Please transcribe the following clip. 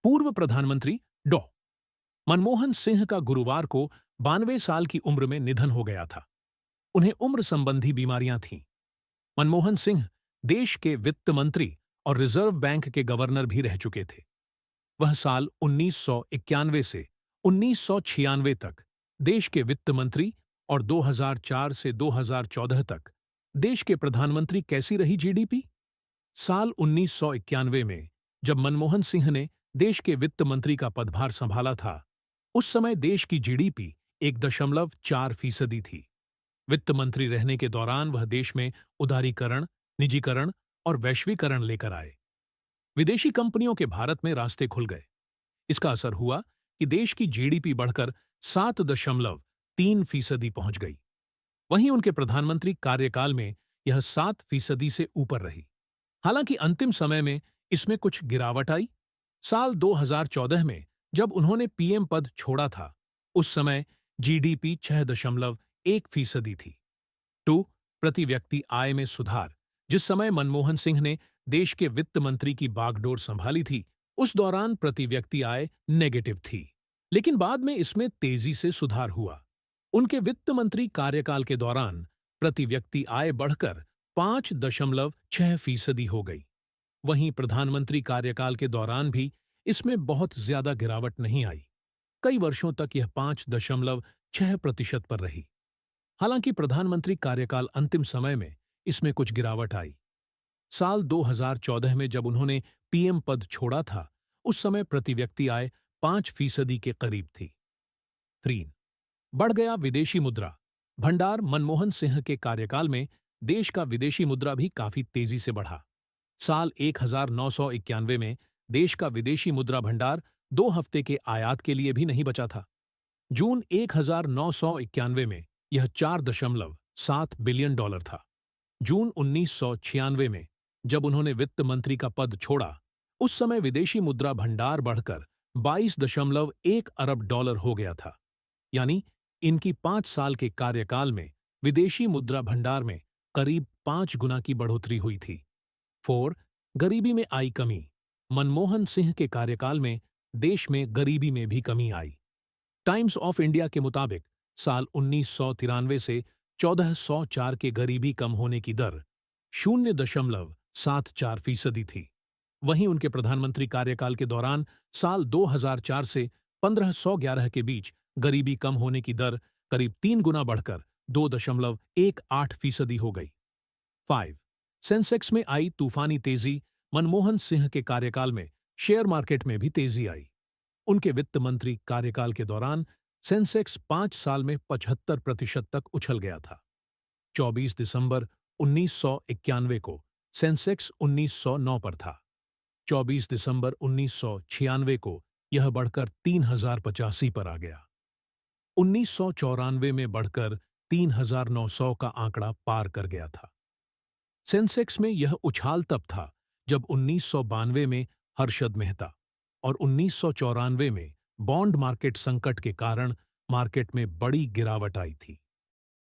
पूर्व प्रधानमंत्री डॉ. मनमोहन सिंह का गुरुवार को 92 साल की उम्र में निधन हो गया था। उन्हें उम्र संबंधी बीमारियां थीं। मनमोहन सिंह देश के वित्त मंत्री और रिजर्व बैंक के गवर्नर भी रह चुके थे। वह साल 1991 से 1996 तक देश के वित्त मंत्री और 2004 से 2014 तक देश के प्रधानमंत्री। कैसी रही जीडीपी? साल 1991 में जब मनमोहन सिंह ने देश के वित्त मंत्री का पदभार संभाला था, उस समय देश की जीडीपी 1.4% थी। वित्त मंत्री रहने के दौरान वह देश में उदारीकरण, निजीकरण और वैश्वीकरण लेकर आए। विदेशी कंपनियों के भारत में रास्ते खुल गए। इसका असर हुआ कि देश की जीडीपी बढ़कर 7.3% पहुंच गई। वहीं उनके प्रधानमंत्री कार्यकाल में यह 7% से ऊपर रही। हालांकि अंतिम समय में इसमें कुछ गिरावट आई। साल 2014 में जब उन्होंने पीएम पद छोड़ा था, उस समय जीडीपी 6.1% थी। प्रति व्यक्ति आय में सुधार। जिस समय मनमोहन सिंह ने देश के वित्त मंत्री की बागडोर संभाली थी, उस दौरान प्रति व्यक्ति आय नेगेटिव थी, लेकिन बाद में इसमें तेजी से सुधार हुआ। उनके वित्त मंत्री कार्यकाल के दौरान प्रति व्यक्ति आय बढ़कर 5.6% हो गई। वहीं प्रधानमंत्री कार्यकाल के दौरान भी इसमें बहुत ज्यादा गिरावट नहीं आई। कई वर्षों तक यह 5.6% पर रही। हालांकि प्रधानमंत्री कार्यकाल अंतिम समय में इसमें कुछ गिरावट आई। साल 2014 में जब उन्होंने पीएम पद छोड़ा था, उस समय प्रति व्यक्ति आय 5% के करीब थी। 3. बढ़ गया विदेशी मुद्रा भंडार। मनमोहन सिंह के कार्यकाल में देश का विदेशी मुद्रा भी काफी तेजी से बढ़ा। साल 1991 में देश का विदेशी मुद्रा भंडार 2 हफ्ते के आयात के लिए भी नहीं बचा था। जून 1991 में यह $4.7 बिलियन था। जून 1996 में जब उन्होंने वित्त मंत्री का पद छोड़ा, उस समय विदेशी मुद्रा भंडार बढ़कर $22.1 अरब हो गया था। यानी इनकी 5 साल के कार्यकाल में विदेशी मुद्रा भंडार में करीब 5 गुना की बढ़ोतरी हुई थी। 4. गरीबी में आई कमी। मनमोहन सिंह के कार्यकाल में देश में गरीबी में भी कमी आई। टाइम्स ऑफ इंडिया के मुताबिक साल 1993 से 1404 के गरीबी कम होने की दर 0.74% थी। वहीं उनके प्रधानमंत्री कार्यकाल के दौरान साल 2004 से 1511 के बीच गरीबी कम होने की दर करीब 3 गुना बढ़कर 2.18% हो गई। 5. सेंसेक्स में आई तूफानी तेजी। मनमोहन सिंह के कार्यकाल में शेयर मार्केट में भी तेजी आई। उनके वित्त मंत्री कार्यकाल के दौरान सेंसेक्स 5 साल में 75% तक उछल गया था। 24 दिसंबर 1991 को सेंसेक्स 1909 पर था। 24 दिसंबर 1996 को यह बढ़कर 3085 पर आ गया। 1994 में बढ़कर 3900 का आंकड़ा पार कर गया था। सेंसेक्स में यह उछाल तब था जब 1992 में हर्षद मेहता और 1994 में बॉन्ड मार्केट संकट के कारण मार्केट में बड़ी गिरावट आई थी।